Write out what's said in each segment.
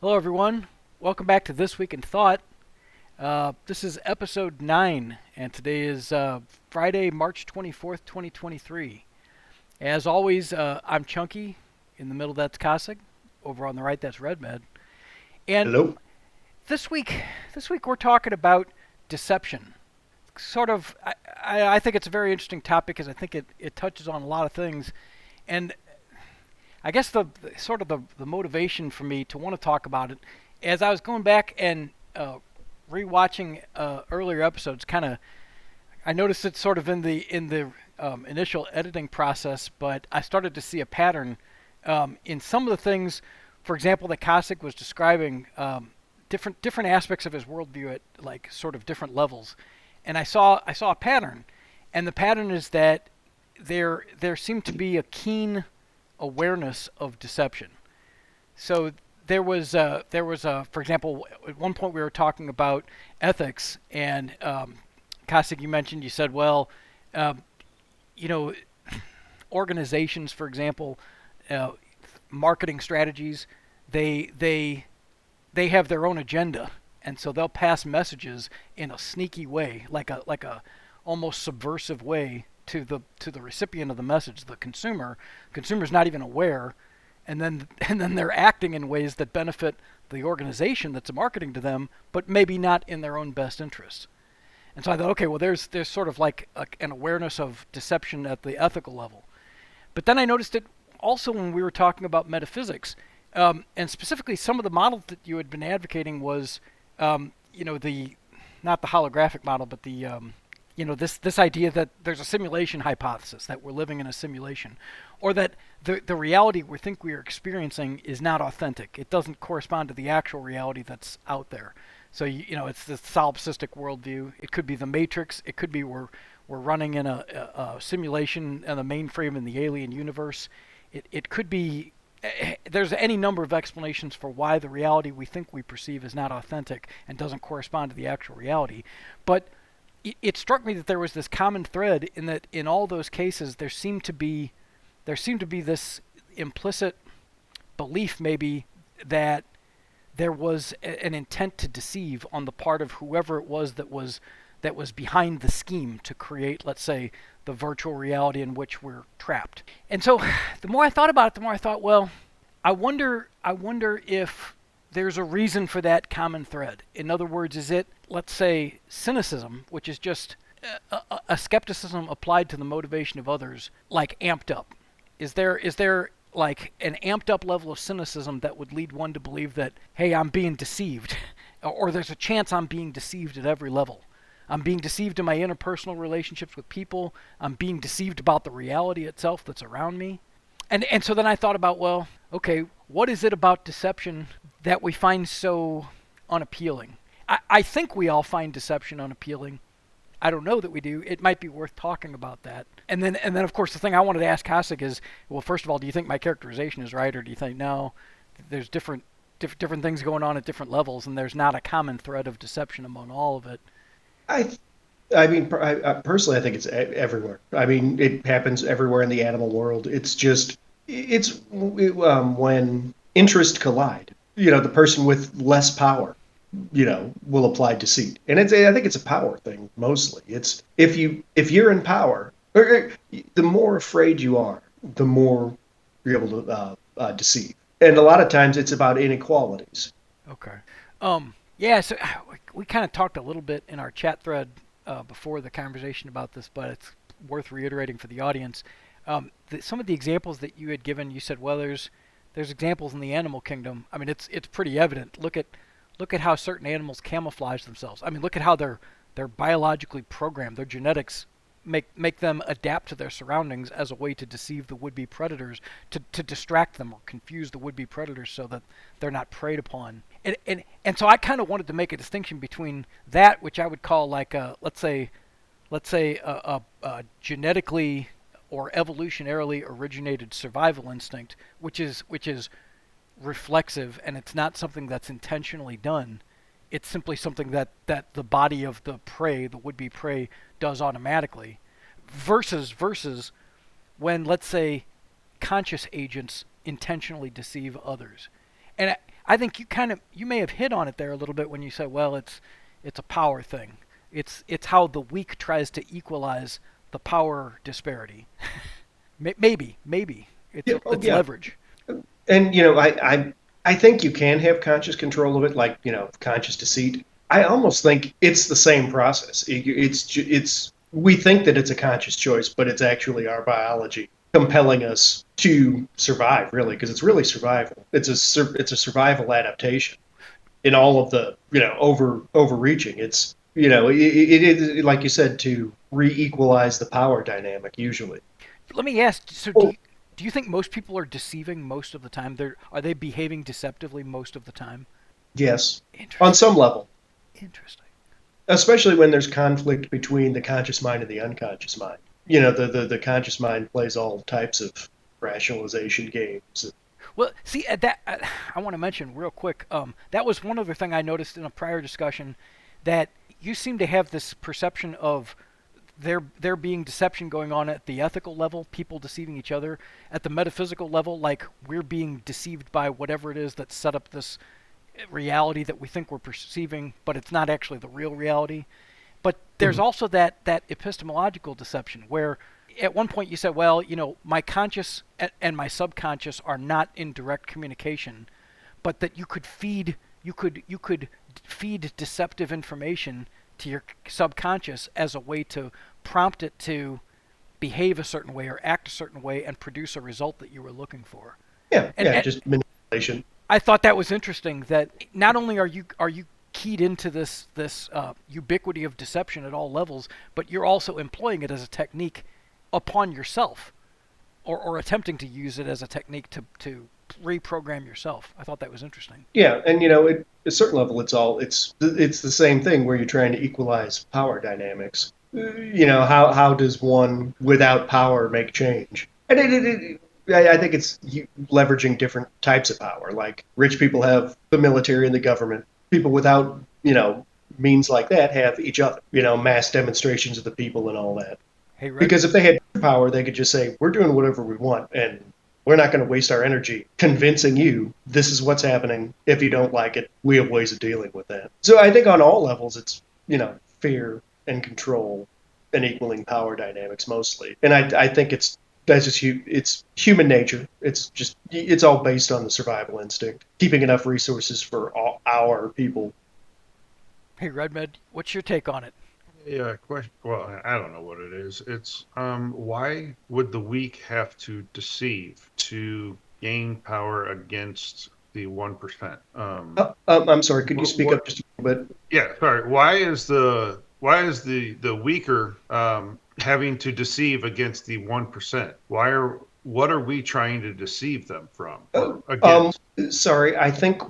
Hello, everyone. Welcome back to This Week in Thought. This is episode 9, and today is Friday, March 24th, 2023. As always, I'm Chunky. In the middle, that's Kassig. Over on the right, that's RedMed. And Hello. this week we're talking about deception. Sort of, I think it's a very interesting topic because I think it touches on a lot of things. And I guess the motivation for me to want to talk about it, as I was going back and rewatching earlier episodes, I noticed it sort of in the initial editing process, but I started to see a pattern in some of the things, for example, that Kassig was describing different aspects of his worldview at like sort of different levels, and I saw a pattern, and the pattern is that there seemed to be a keen awareness of deception. So there was for example, at one point we were talking about ethics, and Kassig, you said, well, you know, organizations, for example, marketing strategies, they have their own agenda, and so they'll pass messages in a sneaky way, like a almost subversive way to the recipient of the message, the consumer. Consumer's not even aware, and then they're acting in ways that benefit the organization that's marketing to them, but maybe not in their own best interest. And so I thought, okay, well, there's sort of like an awareness of deception at the ethical level. But then I noticed it also when we were talking about metaphysics, and specifically some of the models that you had been advocating was, the not the holographic model, but the this idea that there's a simulation hypothesis, that we're living in a simulation, or that the reality we think we are experiencing is not authentic. It doesn't correspond to the actual reality that's out there. So it's the solipsistic worldview. It could be the Matrix. It could be we're running in a simulation and a mainframe in the alien universe. It could be there's any number of explanations for why the reality we think we perceive is not authentic and doesn't correspond to the actual reality. But it struck me that there was this common thread in that in all those cases there seemed to be this implicit belief maybe that there was an intent to deceive on the part of whoever it was that was behind the scheme to create, let's say, the virtual reality in which we're trapped. And so the more I thought about it, the more I thought, well, I wonder if there's a reason for that common thread. In other words, is it, let's say, cynicism, which is just a skepticism applied to the motivation of others, like amped up? Is there like an amped up level of cynicism that would lead one to believe that, hey, I'm being deceived, or there's a chance I'm being deceived at every level? I'm being deceived in my interpersonal relationships with people. I'm being deceived about the reality itself that's around me. And so then I thought about, well, okay, what is it about deception that we find so unappealing? I think we all find deception unappealing. I don't know that we do. It might be worth talking about that. And then of course the thing I wanted to ask Kassig is, well, first of all, do you think my characterization is right, or do you think no, there's different things going on at different levels, and there's not a common thread of deception among all of it? I, I mean, personally, I think it's everywhere. I mean, it happens everywhere in the animal world. When interests collide. The person with less power, will apply deceit, and I think it's a power thing mostly. It's if you're in power, the more afraid you are, the more you're able to deceive. And a lot of times, it's about inequalities. Okay. Yeah, so we kind of talked a little bit in our chat thread before the conversation about this, but it's worth reiterating for the audience. Some of the examples that you had given, you said, well, there's examples in the animal kingdom. I mean, it's pretty evident. Look at how certain animals camouflage themselves. I mean, look at how they're biologically programmed. Their genetics make them adapt to their surroundings as a way to deceive the would-be predators, to distract them or confuse the would-be predators so that they're not preyed upon. And so I kind of wanted to make a distinction between that, which I would call like let's say a genetically or evolutionarily originated survival instinct, which is reflexive, and it's not something that's intentionally done. It's simply something that the body of the prey, the would-be prey, does automatically, versus when, let's say, conscious agents intentionally deceive others. And I think you may have hit on it there a little bit when you said, well, it's a power thing. It's how the weak tries to equalize the power disparity. Maybe Yeah, oh, it's yeah. leverage. And I think you can have conscious control of it, like conscious deceit. I almost think it's the same process. It's we think that it's a conscious choice, but it's actually our biology compelling us to survive, really, because it's really survival. It's a survival adaptation in all of the overreaching. It's it is like you said, to re-equalize the power dynamic usually. Let me ask. So do you think most people are deceiving most of the time? Are they behaving deceptively most of the time? Yes, on Interesting. some level, Interesting. especially when there's conflict between the conscious mind and the unconscious mind. The conscious mind plays all types of rationalization games. Well, see, that I want to mention real quick. That was one other thing I noticed in a prior discussion, that you seem to have this perception of there being deception going on at the ethical level, people deceiving each other, at the metaphysical level, like we're being deceived by whatever it is that set up this reality that we think we're perceiving, but it's not actually the real reality. But there's Mhm. also that epistemological deception where at one point you said, well, my conscious and my subconscious are not in direct communication, but that you could feed deceptive information to your subconscious as a way to prompt it to behave a certain way or act a certain way and produce a result that you were looking for. Yeah, And, yeah, and just manipulation. I thought that was interesting that not only are you keyed into this ubiquity of deception at all levels, but you're also employing it as a technique upon yourself, or attempting to use it as a technique to reprogram yourself. I thought that was interesting. Yeah, and at a certain level, it's the same thing where you're trying to equalize power dynamics. How does one without power make change? And I think it's leveraging different types of power. Like rich people have the military and the government. People without means like that have each other. Mass demonstrations of the people and all that. Hey, Red. Because if they had power, they could just say, "We're doing whatever we want, and we're not going to waste our energy convincing you this is what's happening. If you don't like it, we have ways of dealing with that." So I think on all levels, it's fear and control and equaling power dynamics mostly. And I think it's human nature. It's all based on the survival instinct, keeping enough resources for all our people. Hey, Redmed, what's your take on it? Yeah, question. Well, I don't know what it is. It's why would the weak have to deceive to gain power against the 1%? I'm sorry. Could you speak What? up just a little bit? Yeah, sorry. Why is the weaker having to deceive against the 1%? What are we trying to deceive them from Uh, or um, against? Sorry, I think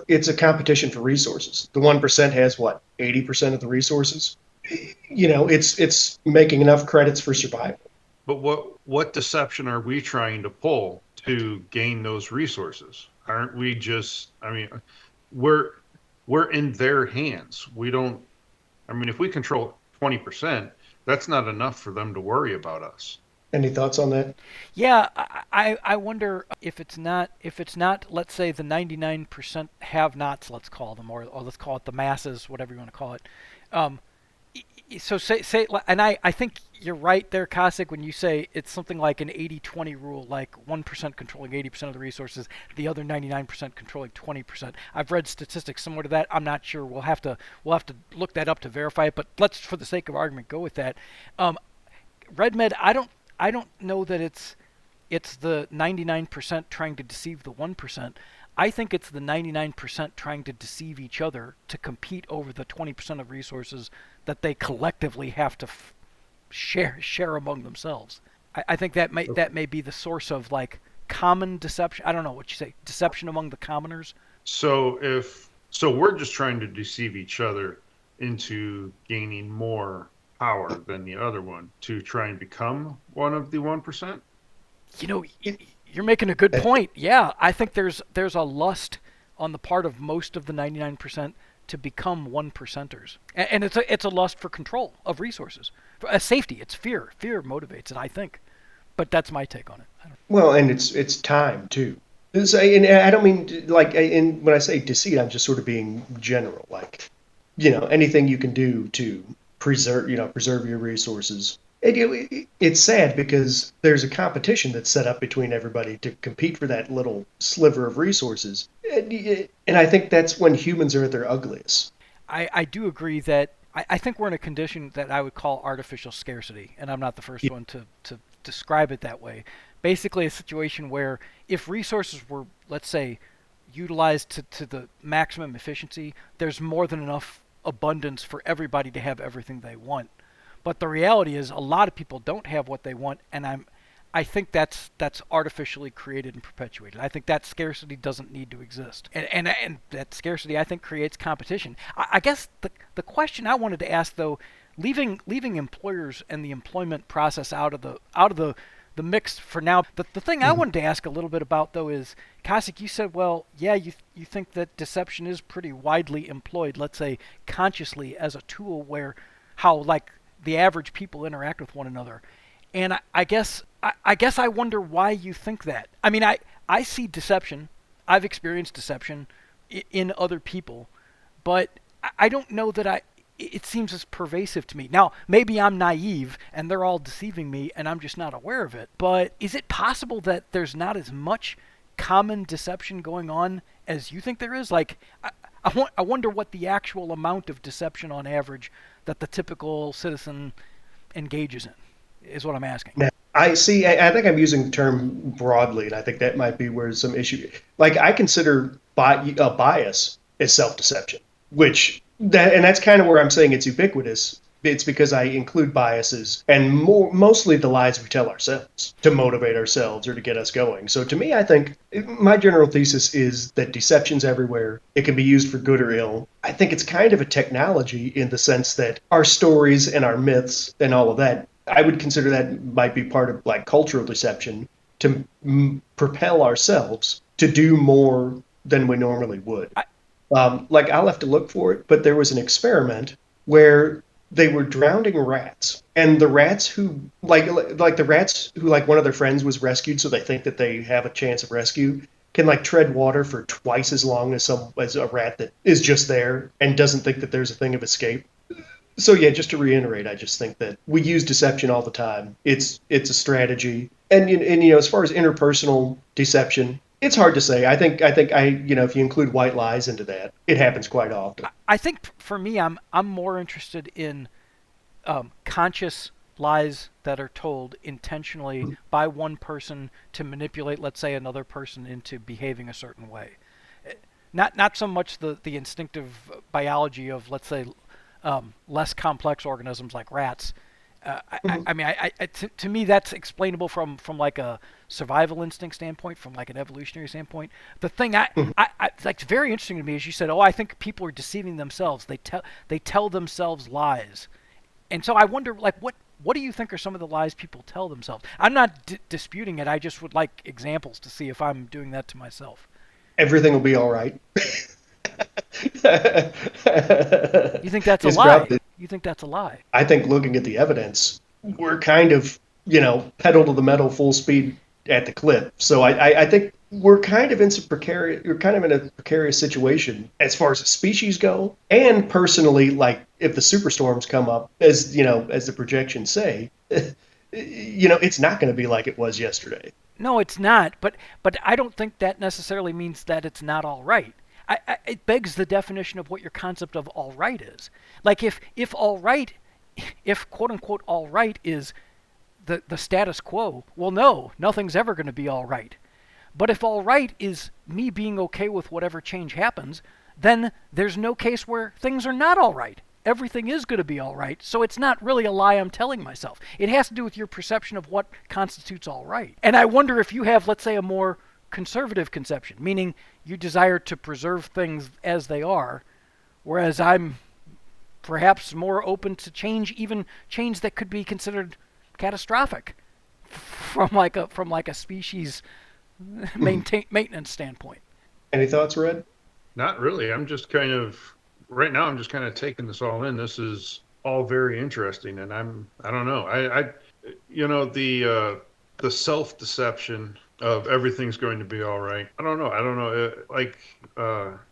it's a competition for resources. The 1% has what, 80% of the resources? It's making enough credits for survival. But what deception are we trying to pull to gain those resources? Aren't we just? I mean, we're we're in their hands. We don't. I mean, if we control 20%, that's not enough for them to worry about us. Any thoughts on that? Yeah, I wonder if it's not, let's say, the 99% have-nots, let's call them, or let's call it the masses, whatever you want to call it. Um, so and I think you're right there, Kassig, when you say it's something like an 80-20 rule, like 1% controlling 80% of the resources, the other 99% controlling 20%. I've read statistics similar to that. I'm not sure. We'll have to look that up to verify it, but let's, for the sake of argument, go with that. Um, RedMed, I don't know that it's the 99% trying to deceive the 1%. I think it's the 99% trying to deceive each other to compete over the 20% of resources that they collectively have to share among themselves. I think that may be the source of like common deception. I don't know what you say, deception among the commoners. So we're just trying to deceive each other into gaining more power than the other one to try and become one of the 1%. You know, It, you're making a good uh, point. Yeah, I think there's a lust on the part of most of the 99% to become one percenters, and it's a lust for control of resources, for safety. It's fear. Fear motivates it, I think. But that's my take on it. I don't. well, and it's time too. And I don't mean like, when I say deceit, I'm just sort of being general, like, anything you can do to preserve your resources. It's sad because there's a competition that's set up between everybody to compete for that little sliver of resources. And I think that's when humans are at their ugliest. I do agree that I think we're in a condition that I would call artificial scarcity, and I'm not the first one to describe it that way. Basically, a situation where if resources were, let's say, utilized to the maximum efficiency, there's more than enough abundance for everybody to have everything they want. But the reality is, a lot of people don't have what they want, and I think that's artificially created and perpetuated. I think that scarcity doesn't need to exist, and that scarcity I think creates competition. I guess the question I wanted to ask though, leaving employers and the employment process out of the mix for now. The thing I Mhm. wanted to ask a little bit about though is, Kassig, you said, well, yeah, you think that deception is pretty widely employed, let's say consciously as a tool where how like the average people interact with one another. And I guess I wonder why you think that. I mean, I see deception. I've experienced deception in other people, but I don't know that it seems as pervasive to me. Now, maybe I'm naive and they're all deceiving me and I'm just not aware of it. But is it possible that there's not as much common deception going on as you think there is? Like, I wonder what the actual amount of deception on average that the typical citizen engages in is what I'm asking. Now, I see. I think I'm using the term broadly, and I think that might be where some issue. Like I consider bias as self-deception, and that's kind of where I'm saying it's ubiquitous. It's because I include biases and mostly the lies we tell ourselves to motivate ourselves or to get us going. So to me, I think my general thesis is that deception's everywhere. It can be used for good or ill. I think it's kind of a technology in the sense that our stories and our myths and all of that, I would consider that might be part of like cultural deception to propel ourselves to do more than we normally would. I, Like I'll have to look for it, but there was an experiment where they were drowning rats, and the rats who like the rats who like one of their friends was rescued, so they think that they have a chance of rescue, can like tread water for twice as long as a rat that is just there and doesn't think that there's a thing of escape. So yeah, just to reiterate, I just think that we use deception all the time. It's a strategy, and as far as interpersonal deception, it's hard to say. I think if you include white lies into that, it happens quite often. I think for me, I'm more interested in conscious lies that are told intentionally by one person to manipulate, let's say, another person into behaving a certain way. Not so much the instinctive biology of, let's say, less complex organisms like rats. Mhm. I mean, to me, that's explainable from like a survival instinct standpoint, from like an evolutionary standpoint. The thing Mhm. like very interesting to me is you said, oh, I think people are deceiving themselves. They tell themselves lies, and so I wonder, like, what do you think are some of the lies people tell themselves? I'm not disputing it. I just would like examples to see if I'm doing that to myself. Everything will be all right. You think that's a Is lie? probably, You think that's a lie? I think, looking at the evidence, we're kind of, pedal to the metal, full speed at the clip. So I think we're kind of in a precarious situation as far as the species go, and personally, like if the superstorms come up, as the projections say, it's not going to be like it was yesterday. No, it's not. But I don't think that necessarily means that it's not all right. It begs the definition of what your concept of all right is. Like if all right, if quote unquote all right is the status quo, well, no, nothing's ever going to be all right. But if all right is me being okay with whatever change happens, then there's no case where things are not all right. Everything is going to be all right. So it's not really a lie I'm telling myself. It has to do with your perception of what constitutes all right. And I wonder if you have, let's say, a more conservative conception, meaning you desire to preserve things as they are, whereas I'm perhaps more open to change, even change that could be considered catastrophic from like a species maintenance standpoint. Any thoughts, Red? Not really. Right now, I'm just kind of taking this all in. This is all very interesting, and I don't know. The self deception of everything's going to be all right. I don't know. I don't know.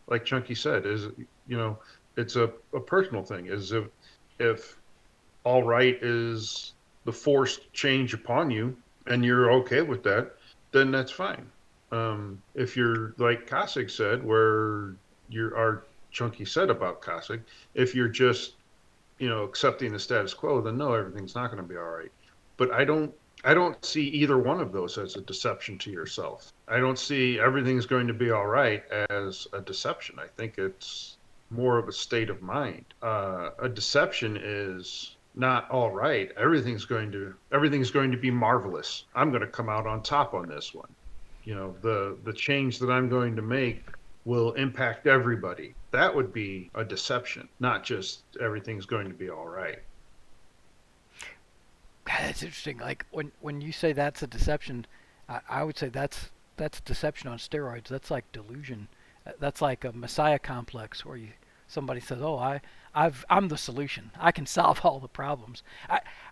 Like Chunky said, is it's a personal thing. Is if all right is the forced change upon you, and you're okay with that, then that's fine. If you're like Kassig said, where our Chunky said about Kassig, if you're just accepting the status quo, then no, everything's not going to be all right. But I don't see either one of those as a deception to yourself. I don't see everything's going to be all right as a deception. I think it's more of a state of mind. A deception is not all right. Everything's going to be marvelous. I'm going to come out on top on this one. The change that I'm going to make will impact everybody. That would be a deception, not just everything's going to be all right. That's interesting. Like when you say that's a deception, I would say that's deception on steroids. That's like delusion. That's like a messiah complex where somebody says, "Oh, I'm the solution. I can solve all the problems."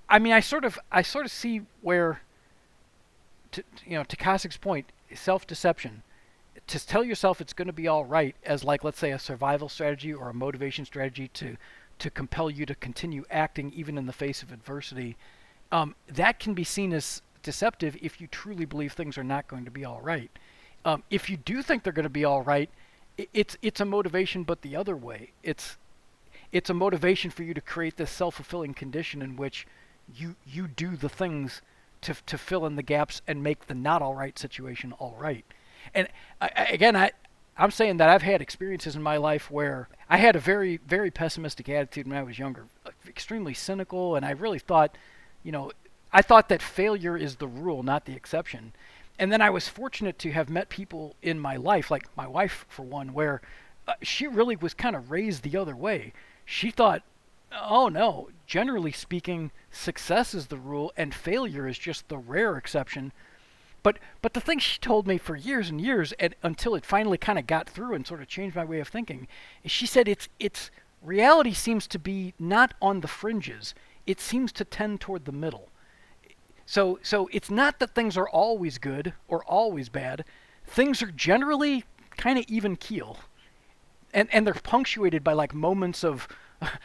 I mean, I sort of see where, to Kassig's point, self-deception. To tell yourself it's going to be all right as, like, let's say, a survival strategy or a motivation strategy to compel you to continue acting even in the face of adversity. That can be seen as deceptive if you truly believe things are not going to be all right. If you do think they're going to be all right, it's a motivation, but the other way. It's a motivation for you to create this self-fulfilling condition in which you do the things to fill in the gaps and make the not all right situation all right. And I'm saying that I've had experiences in my life where I had a very, very pessimistic attitude when I was younger, extremely cynical, and I really thought, I thought that failure is the rule, not the exception. And then I was fortunate to have met people in my life, like my wife, for one, where she really was kind of raised the other way. She thought, oh no, generally speaking, success is the rule and failure is just the rare exception. But the thing she told me for years and years, and until it finally kind of got through and sort of changed my way of thinking, is she said it's reality seems to be not on the fringes. It seems to tend toward the middle. So it's not that things are always good or always bad. Things are generally kind of even keel, and they're punctuated by like moments of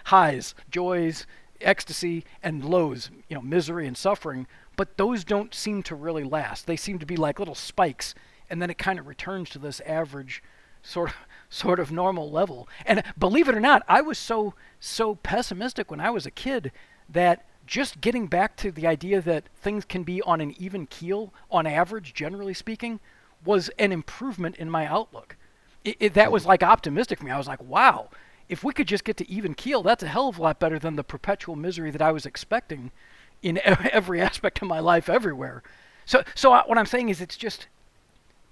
highs, joys, ecstasy, and lows, misery and suffering. But those don't seem to really last. They seem to be like little spikes, and then it kind of returns to this average sort of normal level. And believe it or not, I was so pessimistic when I was a kid that just getting back to the idea that things can be on an even keel, on average, generally speaking, was an improvement in my outlook. That was like optimistic for me. I was like, wow, if we could just get to even keel, that's a hell of a lot better than the perpetual misery that I was expecting in every aspect of my life everywhere. So what I'm saying is it's just,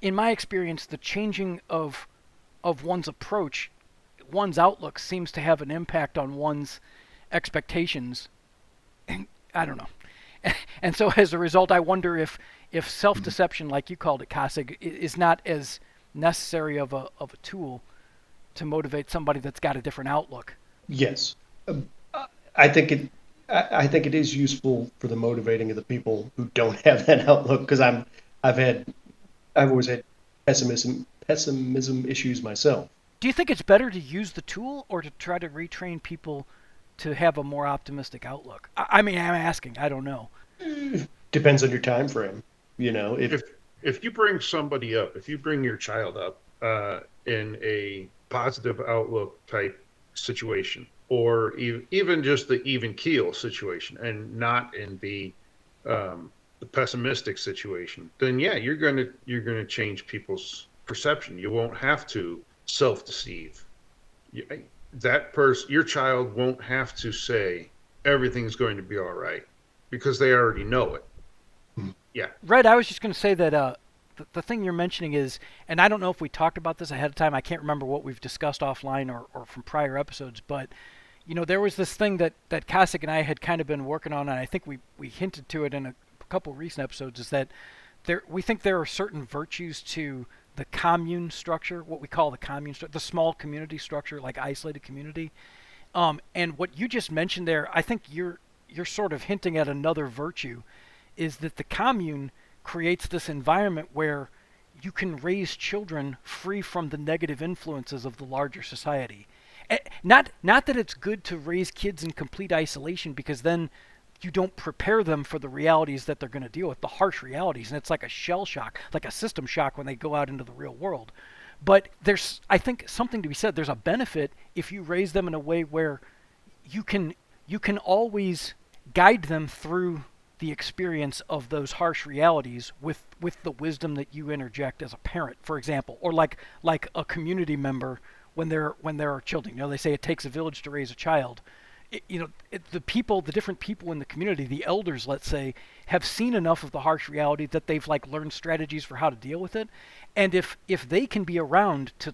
in my experience, the changing of one's approach, one's outlook seems to have an impact on one's expectations. I don't know. And so as a result, I wonder if self-deception, like you called it, Kassig, is not as necessary of a tool to motivate somebody that's got a different outlook. Yes. I think it I think it is useful for the motivating of the people who don't have that outlook, because I've always had pessimism issues myself. Do you think it's better to use the tool or to try to retrain people to have a more optimistic outlook? I mean, I'm asking. I don't know. Depends on your time frame. If you bring somebody up, if you bring your child up in a positive outlook type situation, or even just the even keel situation, and not in the pessimistic situation, then yeah, you're gonna change people's perception. You won't have to self-deceive. Your child won't have to say everything's going to be all right, because they already know it. Yeah. Right. I was just going to say that the thing you're mentioning is, and I don't know if we talked about this ahead of time. I can't remember what we've discussed offline or from prior episodes, but there was this thing that Kassig and I had kind of been working on, and I think we hinted to it in a couple recent episodes, is that we think there are certain virtues to the commune structure, what we call the commune structure, the small community structure, like isolated community. And what you just mentioned there, I think you're sort of hinting at another virtue, is that the commune creates this environment where you can raise children free from the negative influences of the larger society. Not that it's good to raise kids in complete isolation, because then you don't prepare them for the realities that they're going to deal with, the harsh realities, and it's like a shell shock, like a system shock when they go out into the real world. But there's, I think, something to be said. There's a benefit if you raise them in a way where you can always guide them through the experience of those harsh realities with the wisdom that you interject as a parent, for example, or like a community member when there are children. They say it takes a village to raise a child. The different people in the community, the elders, let's say, have seen enough of the harsh reality that they've learned strategies for how to deal with it. And if they can be around to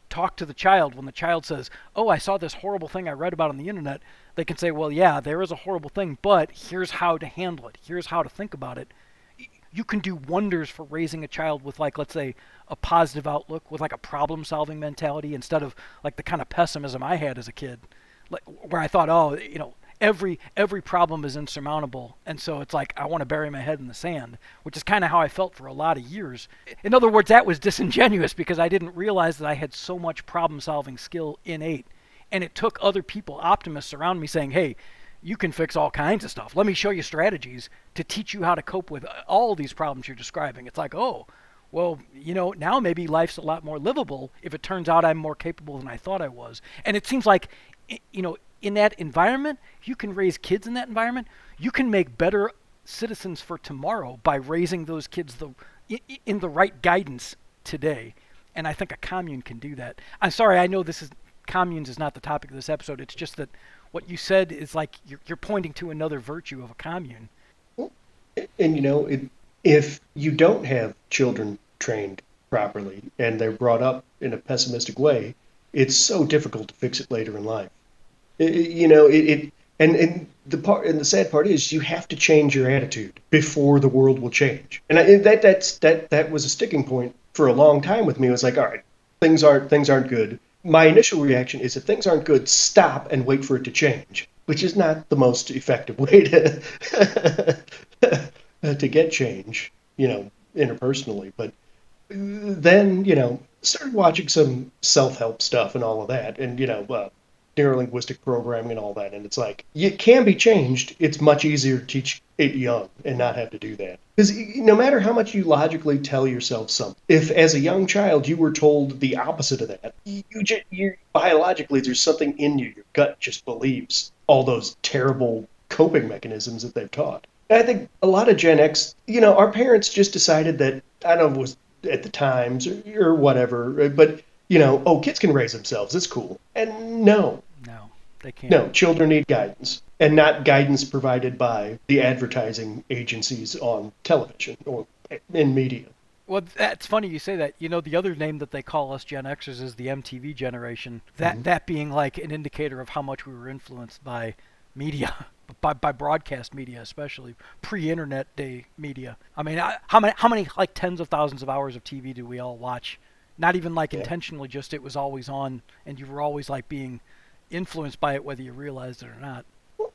talk to the child when the child says, "Oh, I saw this horrible thing I read about on the internet," they can say, "Well, yeah, there is a horrible thing, but here's how to handle it. Here's how to think about it." You can do wonders for raising a child with, let's say, a positive outlook, with a problem-solving mentality, instead of the kind of pessimism I had as a kid, where I thought, oh, every problem is insurmountable, and so it's I want to bury my head in the sand, which is kind of how I felt for a lot of years. In other words, that was disingenuous, because I didn't realize that I had so much problem-solving skill innate, and it took other people, optimists around me, saying, "Hey, you can fix all kinds of stuff. Let me show you strategies to teach you how to cope with all these problems you're describing." It's oh, well, now maybe life's a lot more livable if it turns out I'm more capable than I thought I was. And it seems in that environment, you can raise kids in that environment. You can make better citizens for tomorrow by raising those kids in the right guidance today. And I think a commune can do that. I'm sorry, I know communes is not the topic of this episode. It's just that what you said is you're pointing to another virtue of a commune. And if you don't have children trained properly and they're brought up in a pessimistic way, it's so difficult to fix it later in life. And the sad part is you have to change your attitude before the world will change. And that was a sticking point for a long time with me. It was all right, things aren't good. My initial reaction is, if things aren't good, stop and wait for it to change, which is not the most effective way to get change, interpersonally. But then, started watching some self-help stuff and all of that, and, Neuro-Linguistic Programming and all that. And it's it can be changed. It's much easier to teach it young and not have to do that. Because no matter how much you logically tell yourself something, if as a young child you were told the opposite of that, you biologically, there's something in you, your gut just believes all those terrible coping mechanisms that they've taught. And I think a lot of Gen X, our parents just decided that, I don't know if it was at the Times or whatever, but, kids can raise themselves. It's cool. And no, they can't. No, children need guidance, and not guidance provided by the advertising agencies on television or in media. Well, that's funny you say that. The other name that they call us Gen Xers is the MTV Generation. That being an indicator of how much we were influenced by media, by broadcast media, especially pre-internet day media. I mean, how many tens of thousands of hours of TV do we all watch? Not even intentionally, just it was always on, and you were always being influenced by it, whether you realized it or not.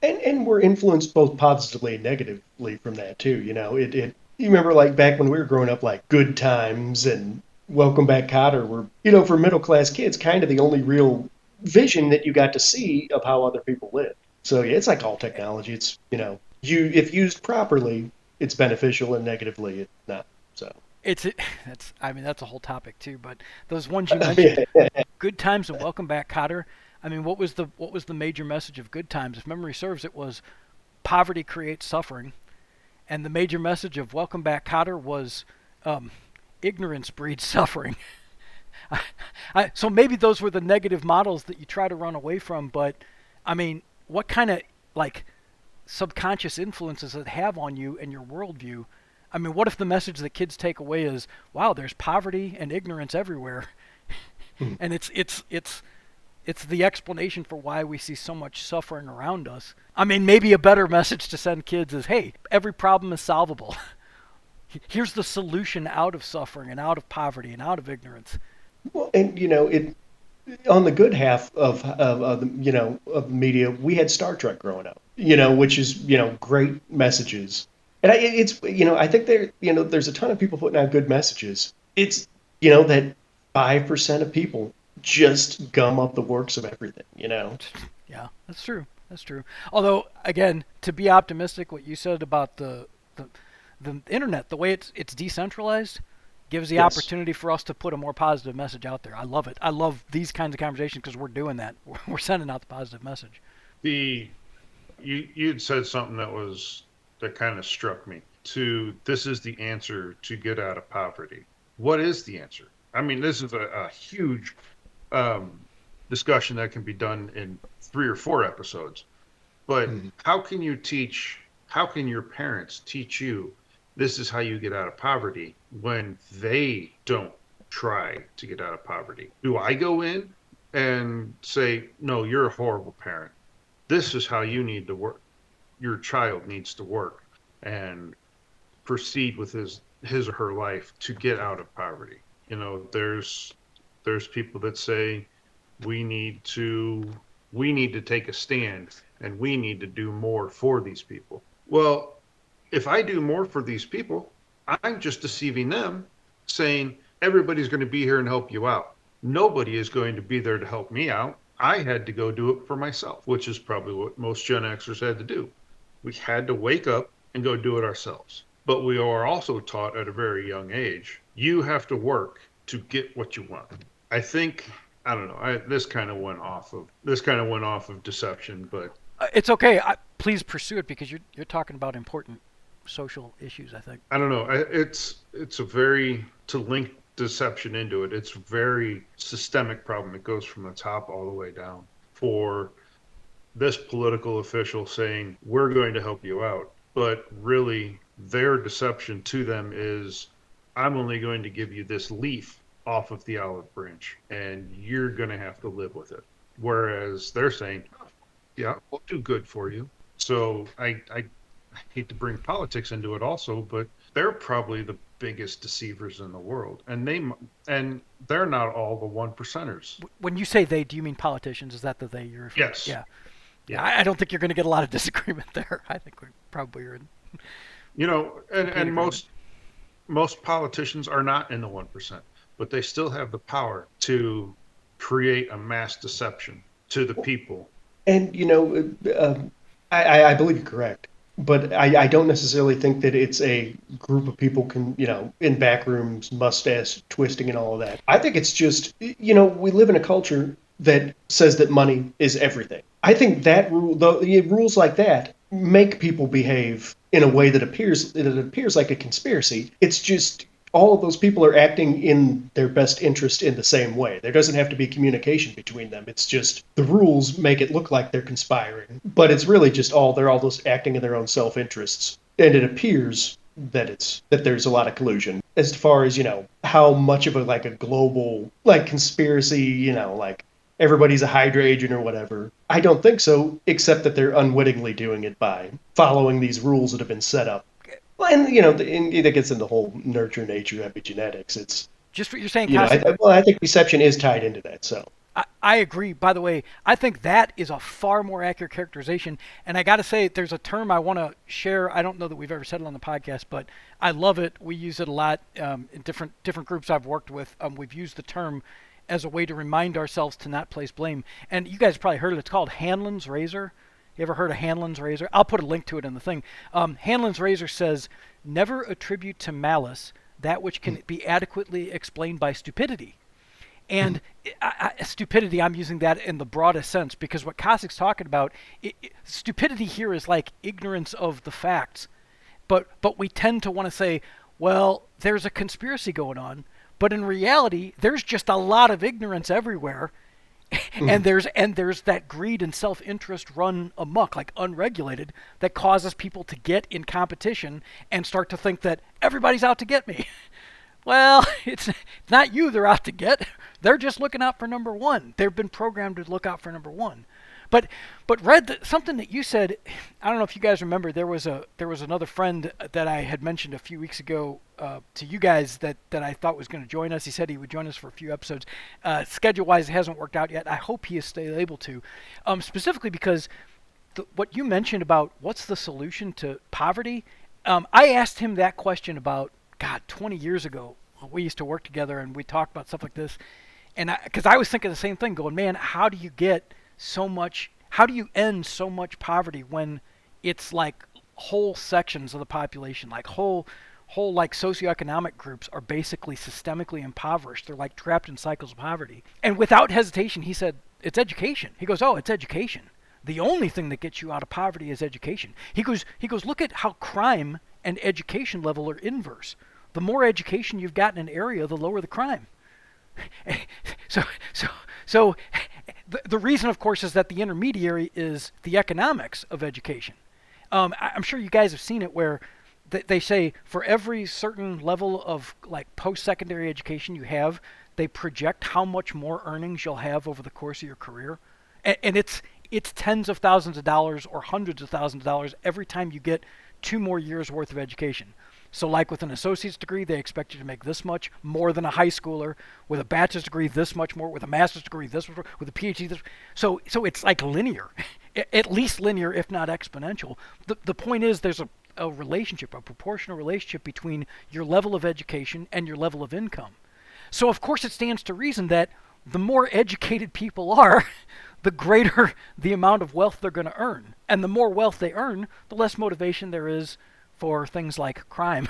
And we're influenced both positively and negatively from that too. You remember back when we were growing up, Good Times and Welcome Back, Kotter were, for middle class kids, kind of the only real vision that you got to see of how other people live. So yeah, it's all technology. It's if used properly, it's beneficial, and negatively, it's not. So that's a whole topic too. But those ones you mentioned, Good Times and Welcome Back, Kotter. I mean, what was the major message of Good Times? If memory serves, it was poverty creates suffering, and the major message of Welcome Back, Kotter was ignorance breeds suffering. So maybe those were the negative models that you try to run away from. But I mean, what kind of subconscious influences it have on you and your worldview? I mean, what if the message that kids take away is, wow, there's poverty and ignorance everywhere, and it's the explanation for why we see so much suffering around us. I mean, maybe a better message to send kids is, hey, every problem is solvable. Here's the solution out of suffering and out of poverty and out of ignorance. Well, and on the good half of the media, we had Star Trek growing up, which is great messages, And it's, I think there's a ton of people putting out good messages. It's, that 5% of people just gum up the works of everything. Yeah, that's true. That's true. Although, again, to be optimistic, what you said about the, the internet, the way it's decentralized, gives the Yes. opportunity for us to put a more positive message out there. I love it. I love these kinds of conversations because we're doing that. We're sending out the positive message. The you'd said something that kind of struck me. This is the answer to get out of poverty. What is the answer? I mean, this is a huge um, discussion that can be done in 3 or 4 episodes. But Mhm. how can your parents teach you this is how you get out of poverty when they don't try to get out of poverty? Do I go in and say, no, you're a horrible parent? This is how you need to work. Your child needs to work and proceed with his or her life to get out of poverty. There's people that say we need to we need to take a stand and we need to do more for these people. Well, if I do more for these people, I'm just deceiving them, saying everybody's going to be here and help you out. Nobody is going to be there to help me out. I had to go do it for myself, which is probably what most Gen Xers had to do. We had to wake up and go do it ourselves. But we are also taught at a very young age, you have to work to get what you want. I think I don't know. This kind of went off of deception, but It's okay. Please pursue it because you're talking about important social issues. I think. I don't know. It's a very to link deception into it. It's a very systemic problem. It goes from the top all the way down. For this political official saying we're going to help you out, but really their deception to them is I'm only going to give you this leaf off of the olive branch, and you're going to have to live with it. Whereas they're saying, yeah, we'll do good for you. So I hate to bring politics into it also, but they're probably the biggest deceivers in the world, and they're not all the one percenters. When you say they, do you mean politicians? Is that the they you're referring to? Yes, Yeah. Yeah. yeah, I don't think you're going to get a lot of disagreement there. I think we probably are in complete and agreement. most politicians are not in the 1%, but they still have the power to create a mass deception to the people. And I believe you're correct, but I don't necessarily think that it's a group of people in back rooms, mustache twisting and all of that. I think it's just we live in a culture that says that money is everything. I think that rules like that make people behave in a way that appears like a conspiracy. It's just all of those people are acting in their best interest in the same way. There doesn't have to be communication between them. It's just the rules make it look like they're conspiring, but it's really just they're all just acting in their own self-interests. And it appears that there's a lot of collusion as far as how much of a global conspiracy, like everybody's a HYDRA agent or whatever. I don't think so, except that they're unwittingly doing it by following these rules that have been set up. Well, and that gets into the whole nurture, nature, epigenetics. It's Just what you're saying, Kassig. I think deception is tied into that. So I agree. By the way, I think that is a far more accurate characterization. And I got to say, there's a term I want to share. I don't know that we've ever said it on the podcast, but I love it. We use it a lot in different groups I've worked with. We've used the term as a way to remind ourselves to not place blame. And you guys probably heard it. It's called Hanlon's razor. You ever heard of Hanlon's razor? I'll put a link to it in the thing. Hanlon's razor says, "Never attribute to malice that which can be adequately explained by stupidity." And stupidity, I'm using that in the broadest sense because what Kassig's talking about, stupidity here is like ignorance of the facts. But we tend to want to say, well, there's a conspiracy going on, but in reality, there's just a lot of ignorance everywhere, and there's that greed and self-interest run amok, like unregulated, that causes people to get in competition and start to think that everybody's out to get me. Well, it's not you they're out to get. They're just looking out for number one. They've been programmed to look out for number one. But Red, something that you said, I don't know if you guys remember, there was another friend that I had mentioned a few weeks ago to you guys that I thought was going to join us. He said he would join us for a few episodes. Schedule-wise, it hasn't worked out yet. I hope he is still able to, specifically because what you mentioned about what's the solution to poverty, I asked him that question about, God, 20 years ago. We used to work together and we talked about stuff like this. And because I was thinking the same thing, going, man, how do you get so much, how do you end so much poverty when it's like whole sections of the population, like whole like socioeconomic groups are basically systemically impoverished. They're like trapped in cycles of poverty. And without hesitation, he said, it's education. He goes, oh, it's education. The only thing that gets you out of poverty is education. He goes, look at how crime and education level are inverse. The more education you've got in an area, the lower the crime. So, so the reason, of course, is that the intermediary is the economics of education. I'm sure you guys have seen it where they say for every certain level of like post-secondary education you have, they project how much more earnings you'll have over the course of your career, and it's tens of thousands of dollars or hundreds of thousands of dollars every time you get 2 more years worth of education. So like with an associate's degree, they expect you to make this much more than a high schooler. With a bachelor's degree, this much more. With a master's degree, this much more. With a PhD, this. So it's like linear, at least linear, if not exponential. The point is there's a relationship, a proportional relationship between your level of education and your level of income. So of course it stands to reason that the more educated people are, the greater the amount of wealth they're going to earn. And the more wealth they earn, the less motivation there is for things like crime,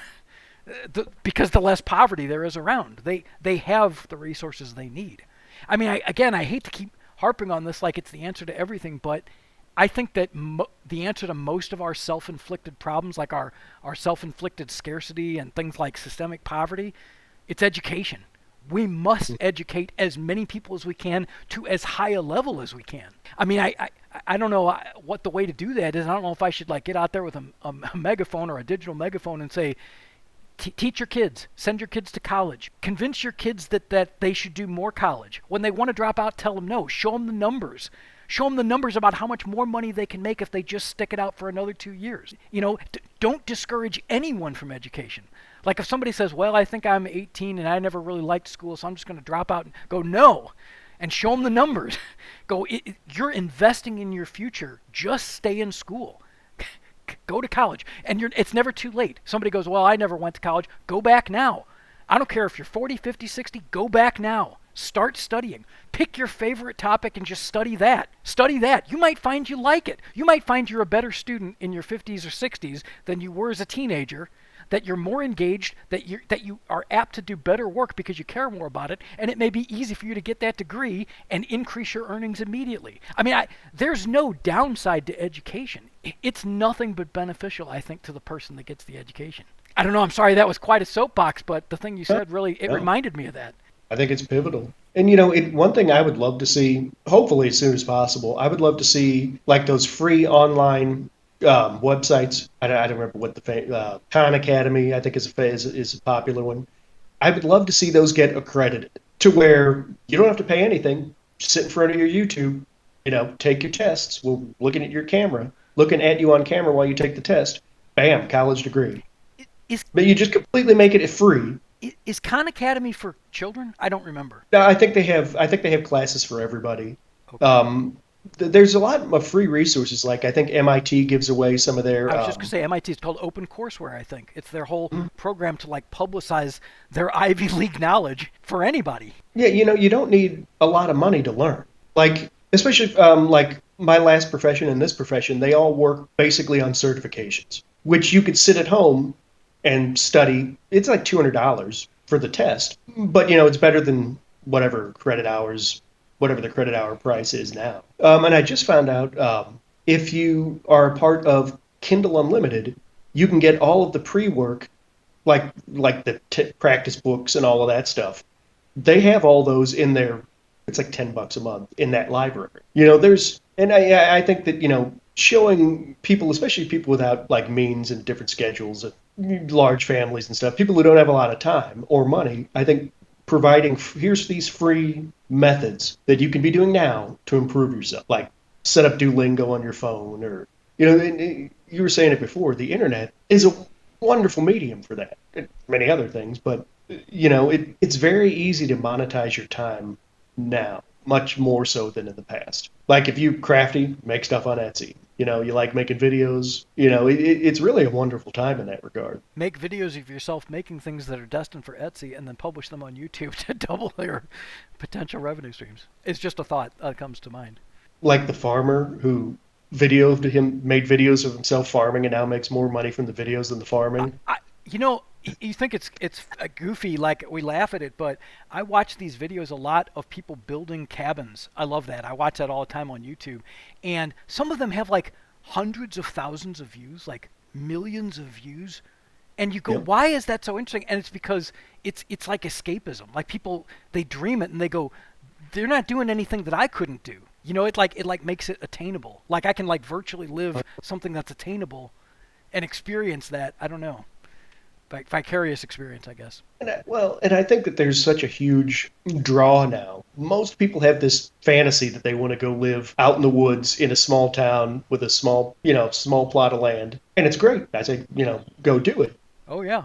because the less poverty there is around. They have the resources they need. I mean, I hate to keep harping on this like it's the answer to everything, but I think that the answer to most of our self-inflicted problems, like our self-inflicted scarcity and things like systemic poverty, it's education. We must educate as many people as we can to as high a level as we can. I mean, I don't know what the way to do that is. I don't know if I should like get out there with a megaphone or a digital megaphone and say, teach your kids, send your kids to college, convince your kids that they should do more college. When they want to drop out, tell them no. Show them the numbers. Show them the numbers about how much more money they can make if they just stick it out for another 2 years. You know, don't discourage anyone from education. Like if somebody says, well, I think I'm 18 and I never really liked school, so I'm just going to drop out and go, no. And show them the numbers. Go, you're investing in your future. Just stay in school. Go to college. And it's never too late. Somebody goes, well, I never went to college. Go back now. I don't care if you're 40, 50, 60. Go back now. Start studying. Pick your favorite topic and just study that. Study that. You might find you like it. You might find you're a better student in your 50s or 60s than you were as a teenager, that you're more engaged, that you are apt to do better work because you care more about it, and it may be easy for you to get that degree and increase your earnings immediately. I mean, there's no downside to education. It's nothing but beneficial, I think, to the person that gets the education. I don't know, I'm sorry that was quite a soapbox, but the thing you said really, it reminded me of that. I think it's pivotal. And, you know, one thing I would love to see, hopefully as soon as possible, I would love to see like those free online websites. I don't remember what the Khan Academy, I think, is a popular one. I would love to see those get accredited to where you don't have to pay anything. Just sit in front of your YouTube, you know, take your tests. We're looking at your camera, looking at you on camera while you take the test. Bam, college degree. But you just completely make it free. Is Khan Academy for children? I don't remember. No, I think they have classes for everybody. Okay. There's a lot of free resources. Like I think MIT gives away some of their. I was just gonna say MIT is called OpenCourseware. I think it's their whole program to like publicize their Ivy League knowledge for anybody. Yeah, you know, you don't need a lot of money to learn. Like especially like my last profession and this profession, they all work basically on certifications, which you could sit at home and study. It's like $200 for the test, but you know it's better than whatever the credit hour price is now. And I just found out if you are a part of Kindle Unlimited, you can get all of the pre-work, like the practice books and all of that stuff. They have all those in there. It's like $10 a month in that library. You know, I think that, you know, showing people, especially people without like means and different schedules, large families and stuff, people who don't have a lot of time or money, I think providing here's these free methods that you can be doing now to improve yourself, like set up Duolingo on your phone, or you know, you were saying it before, the internet is a wonderful medium for that and many other things, but you know, it's very easy to monetize your time now. much more so than in the past. Like if you crafty, make stuff on Etsy. You like making videos. It's really a wonderful time in that regard. Make videos of yourself making things that are destined for Etsy and then publish them on YouTube to double your potential revenue streams. It's just a thought that comes to mind. Like the farmer who made videos of himself farming and now makes more money from the videos than the farming. You think it's goofy, like we laugh at it, but I watch these videos a lot of people building cabins. I love that. I watch that all the time on YouTube, and some of them have like hundreds of thousands of views, like millions of views. And you go, Yep. why is that so interesting? And it's because it's like escapism. Like people, they dream it and they go, they're not doing anything that I couldn't do. It makes it attainable. Like I can like virtually live something that's attainable and experience that. I don't know, vicarious experience, I guess. And I think that there's such a huge draw now. Most people have this fantasy that they want to go live out in the woods in a small town with a small plot of land. And it's great. I say, go do it. Oh yeah.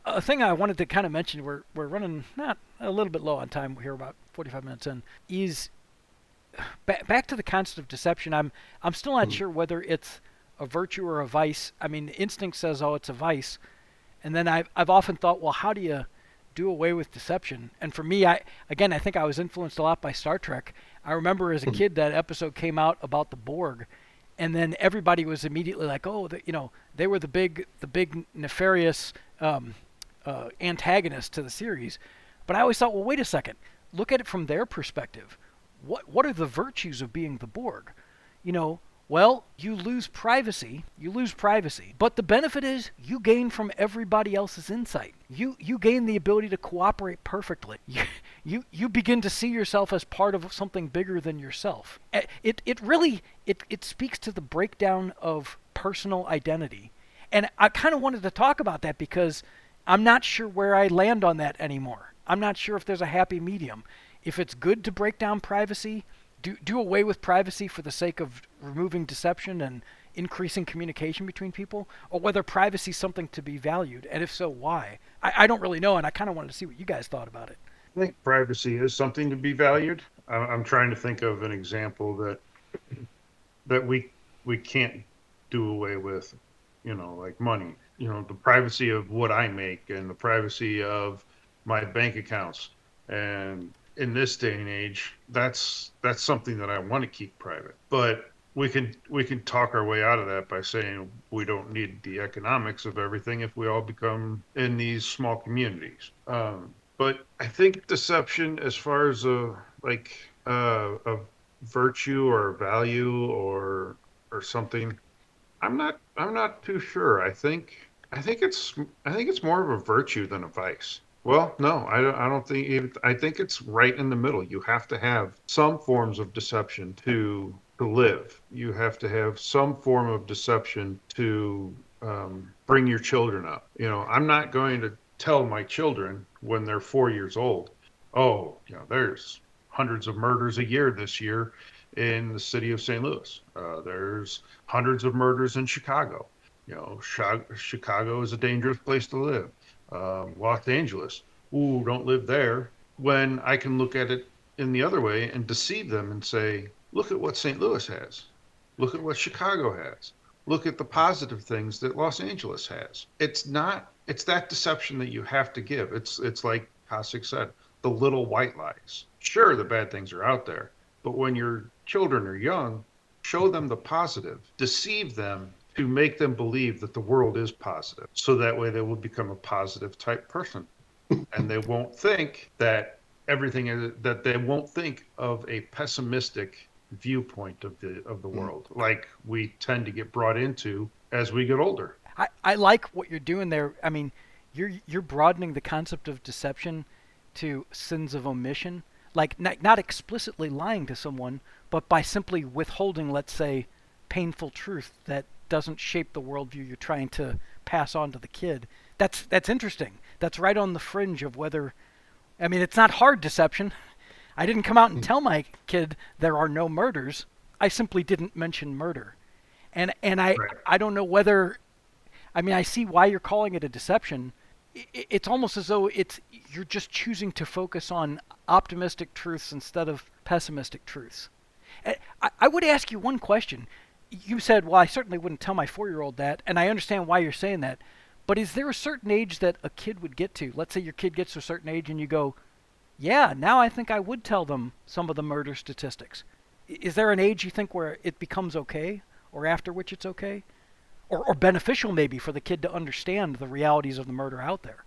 A thing I wanted to kind of mention, we're running not a little bit low on time here, about 45 minutes in, is back to the concept of deception. I'm still not sure whether it's a virtue or a vice. I mean, instinct says, oh, it's a vice. And then I've often thought, well, how do you do away with deception? And for me, I think I was influenced a lot by Star Trek. I remember as a kid that episode came out about the Borg, and then everybody was immediately like, oh, they were the big nefarious antagonist to the series. But I always thought, well, wait a second, look at it from their perspective. What are the virtues of being the Borg? Well, you lose privacy, but the benefit is you gain from everybody else's insight. You gain the ability to cooperate perfectly. You begin to see yourself as part of something bigger than yourself. It really speaks to the breakdown of personal identity. And I kind of wanted to talk about that because I'm not sure where I land on that anymore. I'm not sure if there's a happy medium. If it's good to break down privacy, do away with privacy for the sake of removing deception and increasing communication between people, or whether privacy is something to be valued, and if so, why? I don't really know, and I kind of wanted to see what you guys thought about it. I think privacy is something to be valued. I'm trying to think of an example that we can't do away with, like money. The privacy of what I make and the privacy of my bank accounts. And in this day and age, that's something that I want to keep private. But we can talk our way out of that by saying we don't need the economics of everything if we all become in these small communities. But I think deception, as far as a virtue or a value or something, I'm not too sure. I think it's more of a virtue than a vice. Well, no, I don't think I think it's right in the middle. You have to have some forms of deception to live. You have to have some form of deception to bring your children up. I'm not going to tell my children when they're 4 years old, oh, there's hundreds of murders a year this year in the city of St. Louis. There's hundreds of murders in Chicago. Chicago is a dangerous place to live. Los Angeles, ooh, don't live there. When I can look at it in the other way and deceive them and say, look at what St. Louis has. Look at what Chicago has. Look at the positive things that Los Angeles has. It's that deception that you have to give. It's like Kassig said, the little white lies. Sure, the bad things are out there, but when your children are young, show them the positive. Deceive them to make them believe that the world is positive. So that way they will become a positive type person. And they won't think that they won't think of a pessimistic viewpoint of the world, like we tend to get brought into as we get older. I like what you're doing there. I mean, you're broadening the concept of deception to sins of omission, like not explicitly lying to someone, but by simply withholding, let's say, painful truth that doesn't shape the worldview you're trying to pass on to the kid. That's interesting. That's right on the fringe of whether, I mean, it's not hard deception. I didn't come out and tell my kid there are no murders. I simply didn't mention murder. And Right. I don't know whether, I mean, I see why you're calling it a deception. it's almost as though you're just choosing to focus on optimistic truths instead of pessimistic truths. I would ask you one question. You said, well, I certainly wouldn't tell my 4-year-old that, and I understand why you're saying that. But is there a certain age that a kid would get to? Let's say your kid gets to a certain age and you go, yeah, now I think I would tell them some of the murder statistics. Is there an age you think where it becomes okay, or after which it's okay? Or beneficial maybe for the kid to understand the realities of the murder out there?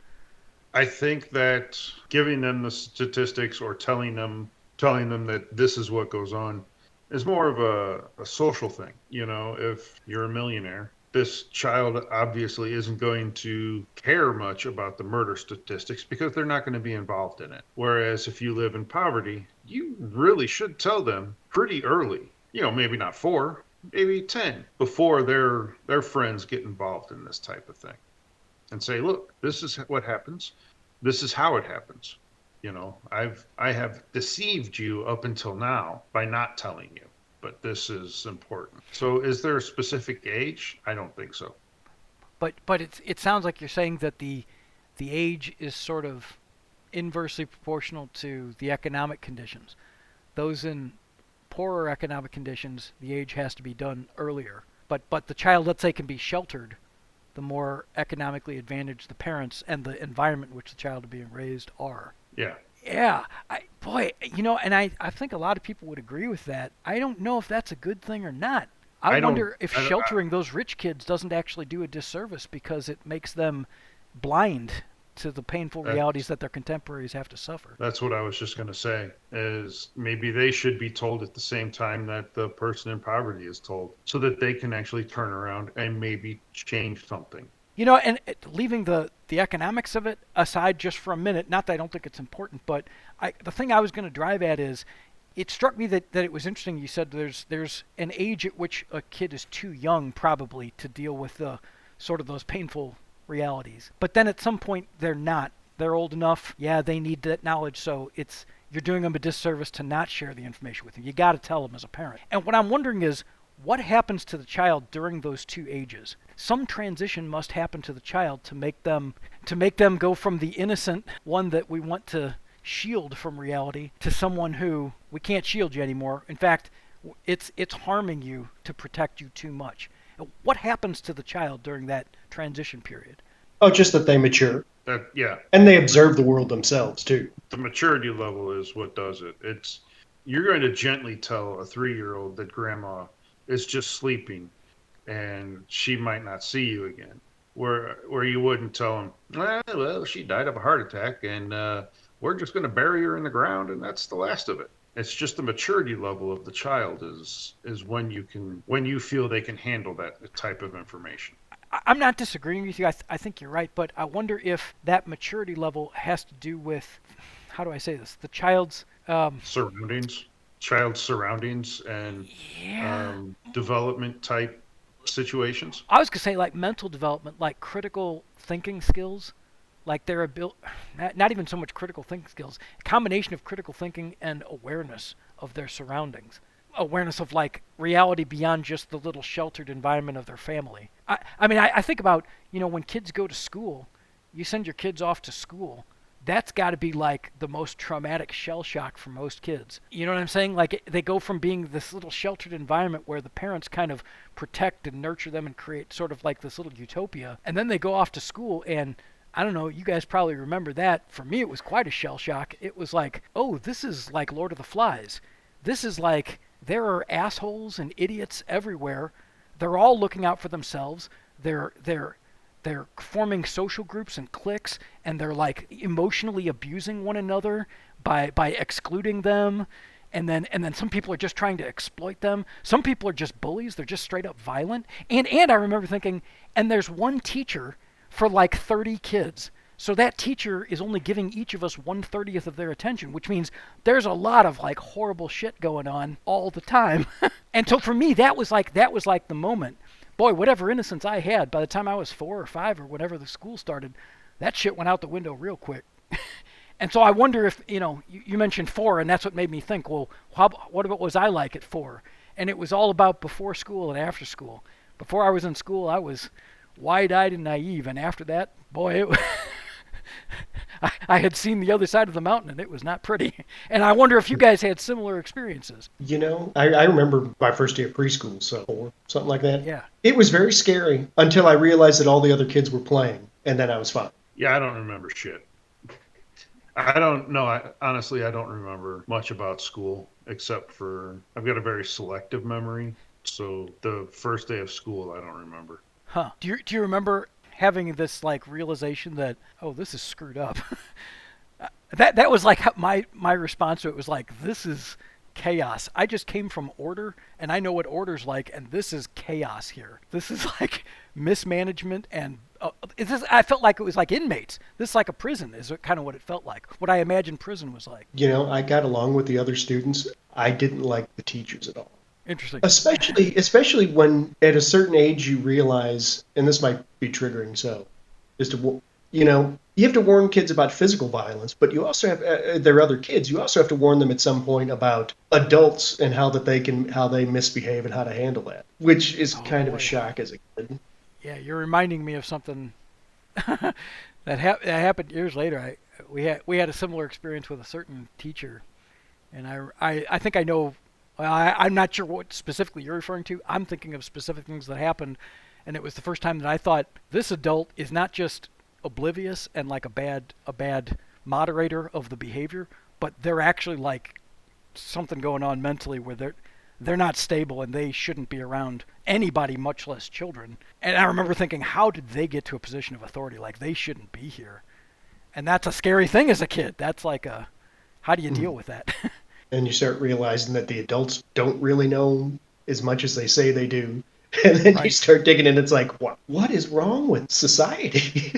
I think that giving them the statistics or telling them that this is what goes on is more of a social thing. You know, if you're a millionaire, this child obviously isn't going to care much about the murder statistics because they're not going to be involved in it. Whereas if you live in poverty, you really should tell them pretty early, you know, maybe not 4, maybe 10, before their friends get involved in this type of thing. And say, look, this is what happens. This is how it happens. You know, I have deceived you up until now by not telling you, but this is important. So is there a specific age? I don't think so. But it sounds like you're saying that the age is sort of inversely proportional to the economic conditions. Those in poorer economic conditions, the age has to be done earlier. But the child, let's say, can be sheltered the more economically advantaged the parents and the environment in which the child is being raised are. Yeah. Yeah, and I think a lot of people would agree with that. I don't know if that's a good thing or not. I wonder if sheltering those rich kids doesn't actually do a disservice because it makes them blind to the painful realities that their contemporaries have to suffer. That's what I was just going to say, is maybe they should be told at the same time that the person in poverty is told, so that they can actually turn around and maybe change something. You know, and leaving the economics of it aside just for a minute, not that I don't think it's important, but the thing I was going to drive at is, it struck me that it was interesting you said there's an age at which a kid is too young probably to deal with the sort of those painful realities. But then at some point they're not. They're old enough, yeah, they need that knowledge, so you're doing them a disservice to not share the information with them. You got to tell them as a parent. And what I'm wondering is, what happens to the child during those 2 ages? Some transition must happen to the child to make them go from the innocent one that we want to shield from reality to someone who we can't shield you anymore. In fact, it's harming you to protect you too much. What happens to the child during that transition period? Oh, just that they mature. Yeah. And they observe the world themselves too. The maturity level is what does it. You're going to gently tell a 3-year-old that grandma is just sleeping and she might not see you again. Where you wouldn't tell them, well, she died of a heart attack and we're just going to bury her in the ground and that's the last of it. It's just the maturity level of the child is when you feel they can handle that type of information. I'm not disagreeing with you. I think you're right, but I wonder if that maturity level has to do with, how do I say this, the child's surroundings and development type situations. I was going to say like mental development, like critical thinking skills, like their ability, not even so much critical thinking skills, a combination of critical thinking and awareness of their surroundings. Awareness of like reality beyond just the little sheltered environment of their family. I think about, when kids go to school, you send your kids off to school, that's got to be like the most traumatic shell shock for most kids. You know what I'm saying? Like they go from being this little sheltered environment where the parents kind of protect and nurture them and create sort of like this little utopia, and then they go off to school and I don't know, you guys probably remember that. For me, it was quite a shell shock. It was like, oh, this is like Lord of the Flies. This is like, there are assholes and idiots everywhere. They're all looking out for themselves. They're forming social groups and cliques, and they're like emotionally abusing one another by excluding them. And then some people are just trying to exploit them. Some people are just bullies. They're just straight up violent. And I remember thinking, and there's one teacher for like 30 kids. So that teacher is only giving each of us 1/30th of their attention, which means there's a lot of like horrible shit going on all the time. And so for me, that was like the moment. Boy, whatever innocence I had by the time I was 4 or 5 or whenever the school started, that shit went out the window real quick. And so I wonder if, you mentioned 4, and that's what made me think, well, what was I like at 4? And it was all about before school and after school. Before I was in school, I was wide-eyed and naive, and after that, boy, I had seen the other side of the mountain and it was not pretty. And I wonder if you guys had similar experiences. I remember my first day of preschool, so something like that. Yeah. It was very scary until I realized that all the other kids were playing, and then I was fine. Yeah, I don't remember shit. I don't know. Honestly, I don't remember much about school except for I've got a very selective memory. So the first day of school, I don't remember. Huh. Do you remember having this like realization that, oh, this is screwed up? That was like my response to it was like, this is chaos. I just came from order and I know what order's like, and this is chaos here. This is like mismanagement and I felt like it was like inmates. This is like a prison is kind of what it felt like. What I imagined prison was like. I got along with the other students. I didn't like the teachers at all. Interesting. Especially when at a certain age you realize, and this might be triggering, so is to you have to warn kids about physical violence, but you also have they're other kids. You also have to warn them at some point about adults and how they misbehave and how to handle that, which is kind of a shock as a kid. Yeah, you're reminding me of something that happened years later. We had a similar experience with a certain teacher, and I think I know. I'm not sure what specifically you're referring to. I'm thinking of specific things that happened, and it was the first time that I thought this adult is not just oblivious and like a bad moderator of the behavior, but they're actually like something going on mentally where they're not stable and they shouldn't be around anybody, much less children. And I remember thinking, how did they get to a position of authority? Like, they shouldn't be here. And that's a scary thing as a kid. That's like how do you deal with that? And you start realizing that the adults don't really know as much as they say they do. And then you start digging in, it's like, what is wrong with society?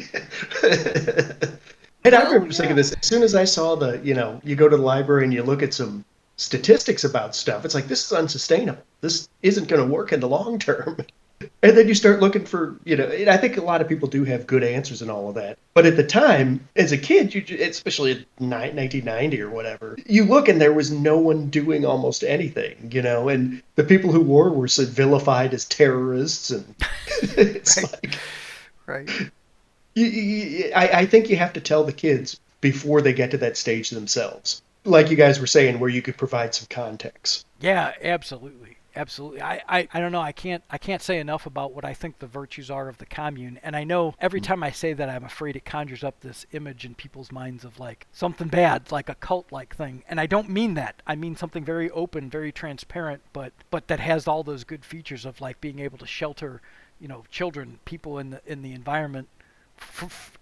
And I remember thinking this, as soon as I saw you go to the library and you look at some statistics about stuff, it's like, this is unsustainable. This isn't going to work in the long term. And then you start looking for, and I think a lot of people do have good answers and all of that. But at the time, as a kid, especially in 1990 or whatever, you look and there was no one doing almost anything, and the people who were vilified as terrorists. And it's right. I think you have to tell the kids before they get to that stage themselves. Like you guys were saying, where you could provide some context. Yeah, absolutely. Absolutely. I don't know. I can't say enough about what I think the virtues are of the commune. And I know every time I say that, I'm afraid it conjures up this image in people's minds of like something bad, like a cult-like thing. And I don't mean that. I mean something very open, very transparent, but that has all those good features of like being able to shelter, children, people in the environment.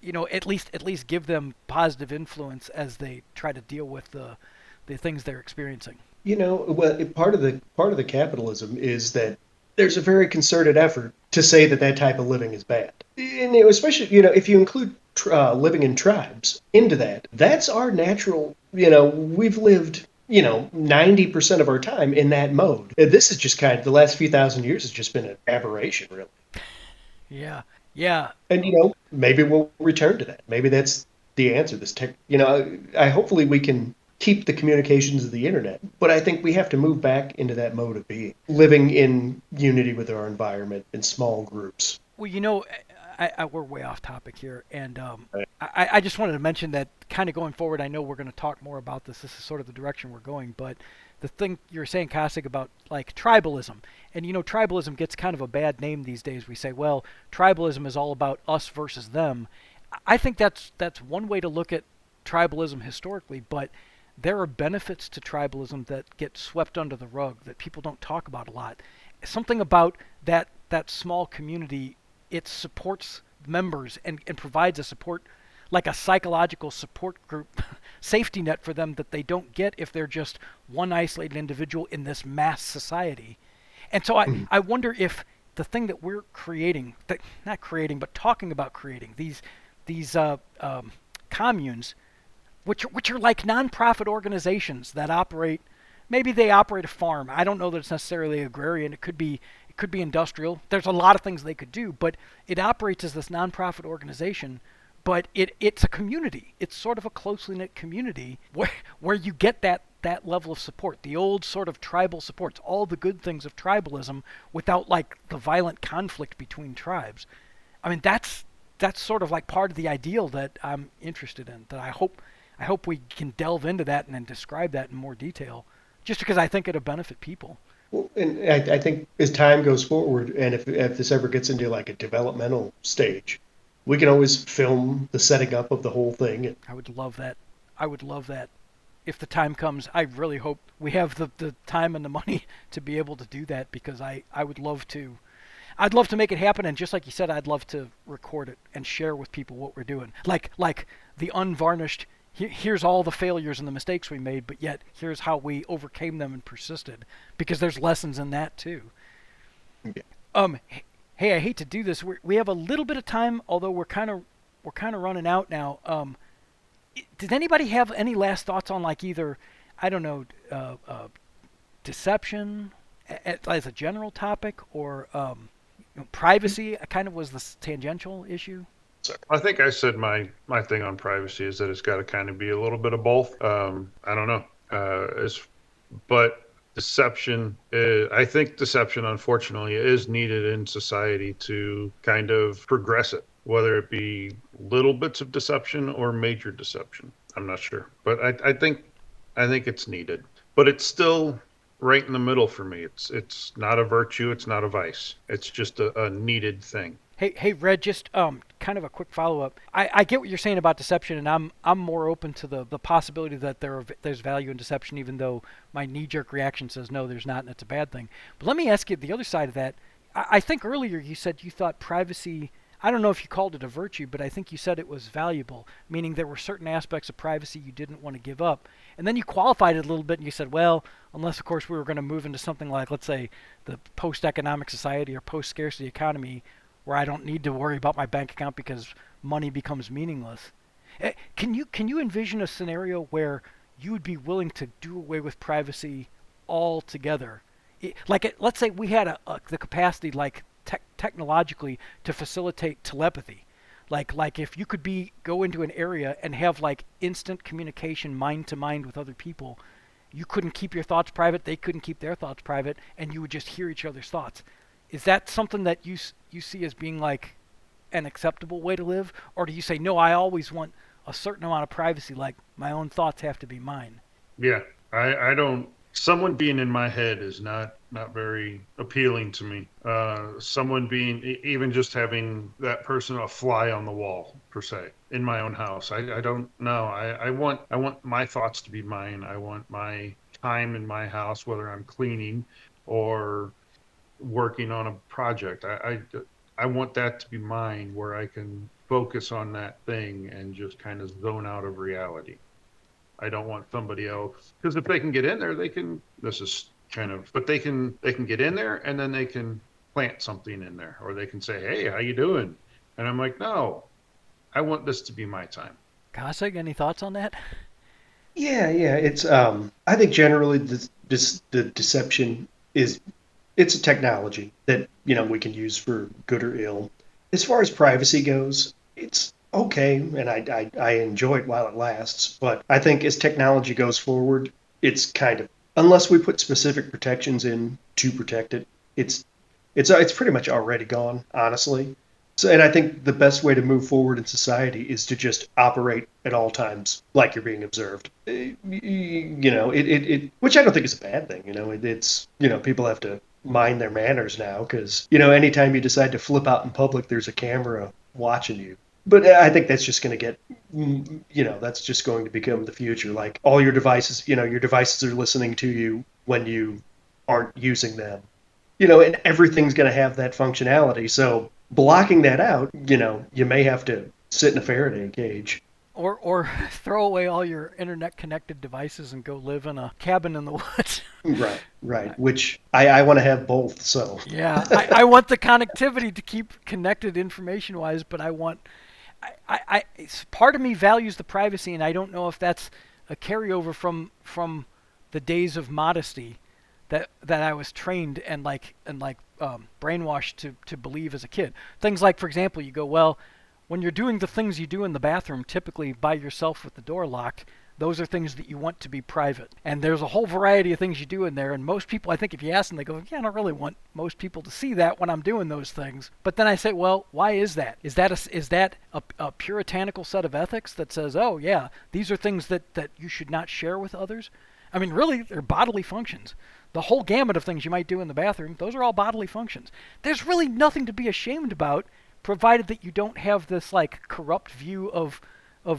At least give them positive influence as they try to deal with the things they're experiencing. Well, part of the capitalism is that there's a very concerted effort to say that type of living is bad. And especially, if you include living in tribes into that, that's our natural, we've lived, 90% of our time in that mode. And this is just kind of, the last few thousand years has just been an aberration, really. Yeah. Yeah. And, maybe we'll return to that. Maybe that's the answer. Hopefully we can keep the communications of the internet, but I think we have to move back into that mode of being, living in unity with our environment in small groups. Well, we're way off topic here, and I just wanted to mention that kind of going forward, I know we're going to talk more about this. This is sort of the direction we're going, but the thing you're saying, Kassig, about like tribalism, and tribalism gets kind of a bad name these days. We say, well, tribalism is all about us versus them. I think that's one way to look at tribalism historically, but there are benefits to tribalism that get swept under the rug that people don't talk about a lot. Something about that small community, it supports members and provides a support, like a psychological support group, safety net for them that they don't get if they're just one isolated individual in this mass society. And so I wonder if the thing that we're creating, but talking about creating, these communes, which are like nonprofit organizations that operate. Maybe they operate a farm. I don't know that it's necessarily agrarian. It could be industrial. There's a lot of things they could do, but it operates as this nonprofit organization. But it's a community. It's sort of a closely knit community where you get that level of support, the old sort of tribal supports, all the good things of tribalism without like the violent conflict between tribes. I mean, that's that's sort of like part of the ideal that I'm interested in. That I hope we can delve into that and then describe that in more detail, just because I think it'll benefit people. Well, and I think as time goes forward, and if this ever gets into like a developmental stage, we can always film the setting up of the whole thing. I would love that. I would love that. If the time comes, I really hope we have the time and the money to be able to do that, because I would love to. I'd love to make it happen, and just like you said, I'd love to record it and share with people what we're doing. Like the unvarnished, here's all the failures and the mistakes we made, but yet here's how we overcame them and persisted, because there's lessons in that too. Yeah. Hey, I hate to do this. We have a little bit of time, although we're kind of running out now. Did anybody have any last thoughts on, like, either, I don't know, deception as a general topic, or privacy kind of was the tangential issue? I think I said my thing on privacy is that it's got to kind of be a little bit of both. I don't know. But deception, I think deception, unfortunately, is needed in society to kind of progress it, whether it be little bits of deception or major deception. I'm not sure, but I think it's needed. But it's still right in the middle for me. It's not a virtue. It's not a vice. It's just a needed thing. Hey, Red, just kind of a quick follow-up. I get what you're saying about deception, and I'm more open to the possibility that there's value in deception, even though my knee-jerk reaction says no, there's not, and it's a bad thing. But let me ask you the other side of that. I think earlier you said you thought privacy, I don't know if you called it a virtue, but I think you said it was valuable, meaning there were certain aspects of privacy you didn't want to give up. And then you qualified it a little bit, and you said, well, unless, of course, we were going to move into something like, let's say, the post-economic society or post-scarcity economy, where I don't need to worry about my bank account because money becomes meaningless. Can you envision a scenario where you would be willing to do away with privacy altogether? Let's say we had the capacity, like technologically, to facilitate telepathy. Like if you could go into an area and have like instant communication, mind to mind, with other people. You couldn't keep your thoughts private, they couldn't keep their thoughts private, and you would just hear each other's thoughts. Is that something that you see as being like an acceptable way to live? Or do you say, no, I always want a certain amount of privacy, like my own thoughts have to be mine? Yeah, I don't. Someone being in my head is not very appealing to me. Someone being, even just having that person a fly on the wall, per se, in my own house. I don't know. I want my thoughts to be mine. I want my time in my house, whether I'm cleaning or working on a project. I want that to be mine, where I can focus on that thing and just kind of zone out of reality. I don't want somebody else, because if they can get in there, they can. This is kind of, but they can get in there, and then they can plant something in there, or they can say, "Hey, how you doing?" And I'm like, no, I want this to be my time. Kassig, any thoughts on that? Yeah, yeah. It's I think generally the deception it's a technology that we can use for good or ill. As far as privacy goes, it's okay, and I enjoy it while it lasts. But I think as technology goes forward, it's kind of, unless we put specific protections in to protect it, it's pretty much already gone, honestly. So, and I think the best way to move forward in society is to just operate at all times like you're being observed. Which I don't think is a bad thing. It's people have to mind their manners now, because anytime you decide to flip out in public, there's a camera watching you. But I think that's just going to that's just going to become the future. Like, all your devices, your devices are listening to you when you aren't using them. And everything's going to have that functionality. So blocking that out, you may have to sit in a Faraday cage. Or throw away all your internet-connected devices and go live in a cabin in the woods. Right. Which I want to have both. So yeah, I want the connectivity to keep connected information-wise, but I want, part of me values the privacy, and I don't know if that's a carryover from the days of modesty that I was trained and brainwashed to believe as a kid. Things like, for example, you go, well, when you're doing the things you do in the bathroom, typically by yourself with the door locked, those are things that you want to be private. And there's a whole variety of things you do in there. And most people, I think if you ask them, they go, yeah, I don't really want most people to see that when I'm doing those things. But then I say, well, why is that? Is that a puritanical set of ethics that says, oh, yeah, these are things that you should not share with others? I mean, really, they're bodily functions. The whole gamut of things you might do in the bathroom, those are all bodily functions. There's really nothing to be ashamed about, provided that you don't have this like corrupt view of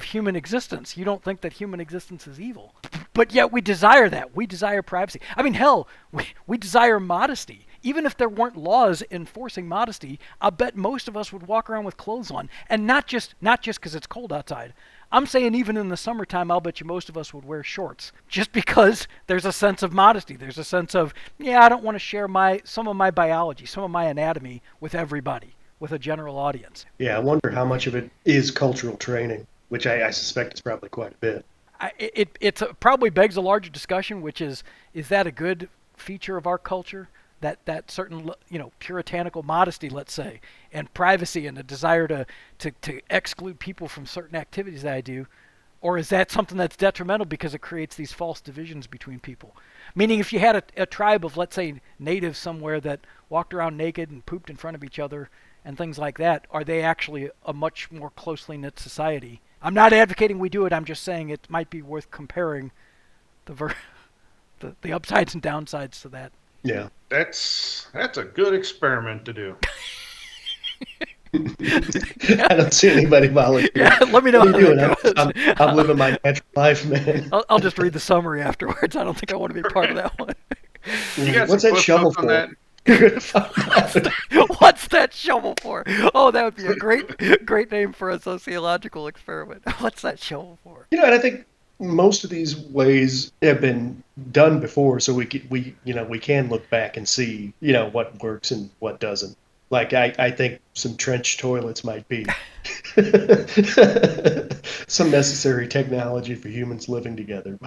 human existence. You don't think that human existence is evil. But yet we desire that. We desire privacy. I mean, hell, we desire modesty. Even if there weren't laws enforcing modesty, I bet most of us would walk around with clothes on. And not just because it's cold outside. I'm saying even in the summertime, I'll bet you most of us would wear shorts. Just because there's a sense of modesty. There's a sense of, yeah, I don't want to share some of my biology, some of my anatomy with everybody, with a general audience. Yeah, I wonder how much of it is cultural training, which I suspect is probably quite a bit. It probably begs a larger discussion, which is that a good feature of our culture? That certain, puritanical modesty, let's say, and privacy and a desire to exclude people from certain activities that I do? Or is that something that's detrimental because it creates these false divisions between people? Meaning if you had a tribe of, let's say, natives somewhere that walked around naked and pooped in front of each other and things like that, are they actually a much more closely knit society? I'm not advocating we do it. I'm just saying it might be worth comparing the upsides and downsides to that. Yeah. That's a good experiment to do. I don't see anybody volunteer. Yeah, let me know. What are you doing? I'm living my natural life, man. I'll just read the summary afterwards. I don't think I want to be part of that one. What's that shovel for? That? What's that shovel for? Oh, that would be a great name for a sociological experiment. What's that shovel for? And I think most of these ways have been done before, so we can look back and see what works and what doesn't. Like I think some trench toilets might be some necessary technology for humans living together.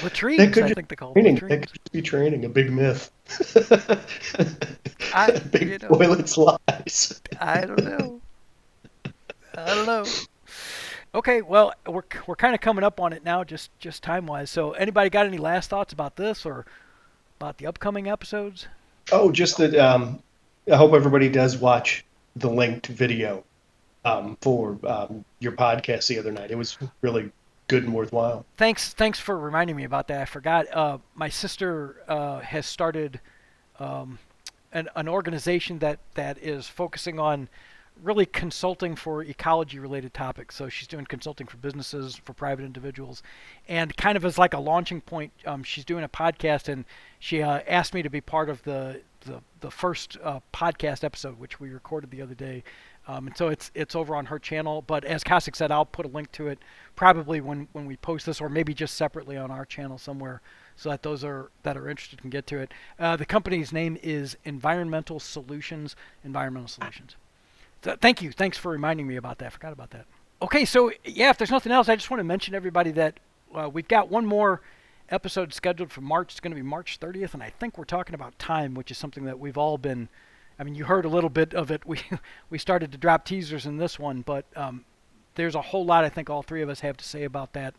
Latrines, I think they call them latrines. That could just be training, a big myth. Big know, toilets lies. I don't know. Okay, well, we're kind of coming up on it now, just time-wise. So anybody got any last thoughts about this or about the upcoming episodes? Oh, just that I hope everybody does watch the linked video for your podcast the other night. It was really good and worthwhile. Thanks for reminding me about that. I forgot. My sister has started an organization that is focusing on really consulting for ecology-related topics. So she's doing consulting for businesses, for private individuals, and kind of as like a launching point, she's doing a podcast, and she asked me to be part of the first podcast episode, which we recorded the other day. And so it's over on her channel. But as Kassig said, I'll put a link to it probably when we post this, or maybe just separately on our channel somewhere, so that those that are interested can get to it. The company's name is Environmental Solutions. So thank you. Thanks for reminding me about that. I forgot about that. Okay, so yeah, if there's nothing else, I just want to mention everybody that we've got one more episode scheduled for March. It's going to be March 30th, and I think we're talking about time, which is something that we've all been. I mean, you heard a little bit of it. We started to drop teasers in this one, but there's a whole lot I think all three of us have to say about that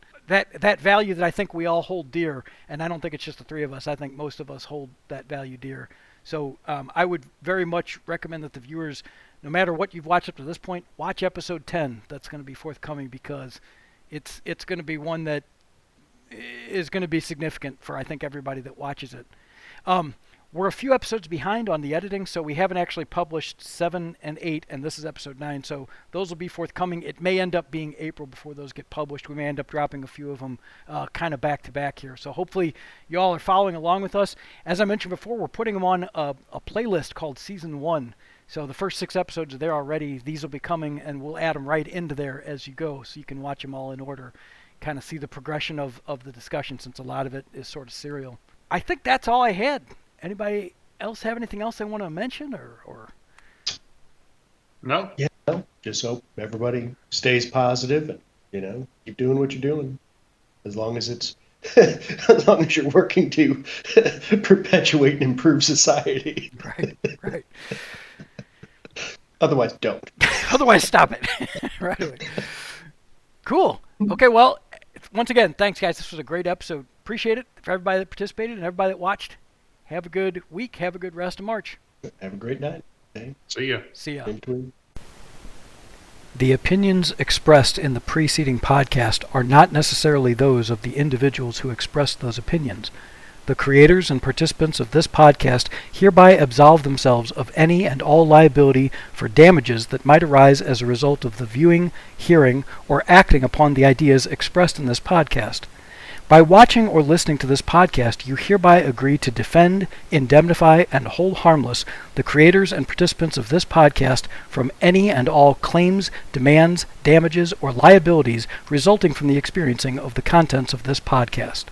value that I think we all hold dear, and I don't think it's just the three of us. I think most of us hold that value dear. So I would very much recommend that the viewers, no matter what you've watched up to this point, watch episode 10. That's going to be forthcoming, because it's going to be one that is going to be significant for, I think, everybody that watches it. We're a few episodes behind on the editing, so we haven't actually published 7 and 8, and this is episode 9, so those will be forthcoming. It may end up being April before those get published. We may end up dropping a few of them kind of back-to-back here, so hopefully you all are following along with us. As I mentioned before, we're putting them on a playlist called Season 1, so the first 6 episodes are there already. These will be coming, and we'll add them right into there as you go, so you can watch them all in order, kind of see the progression of the discussion, since a lot of it is sort of serial. I think that's all I had. Anybody else have anything else they want to mention, or? No. Yeah, no. Just hope everybody stays positive and, keep doing what you're doing. As long as as long as you're working to perpetuate and improve society. Right. Otherwise, don't. Otherwise, stop it. Right away. Cool. Okay, well, Once again, thanks, guys. This was a great episode. Appreciate it. For everybody that participated and everybody that watched, have a good week. Have a good rest of March. Have a great night. Okay. See ya. See ya. In between. The opinions expressed in the preceding podcast are not necessarily those of the individuals who expressed those opinions. The creators and participants of this podcast hereby absolve themselves of any and all liability for damages that might arise as a result of the viewing, hearing, or acting upon the ideas expressed in this podcast. By watching or listening to this podcast, you hereby agree to defend, indemnify, and hold harmless the creators and participants of this podcast from any and all claims, demands, damages, or liabilities resulting from the experiencing of the contents of this podcast.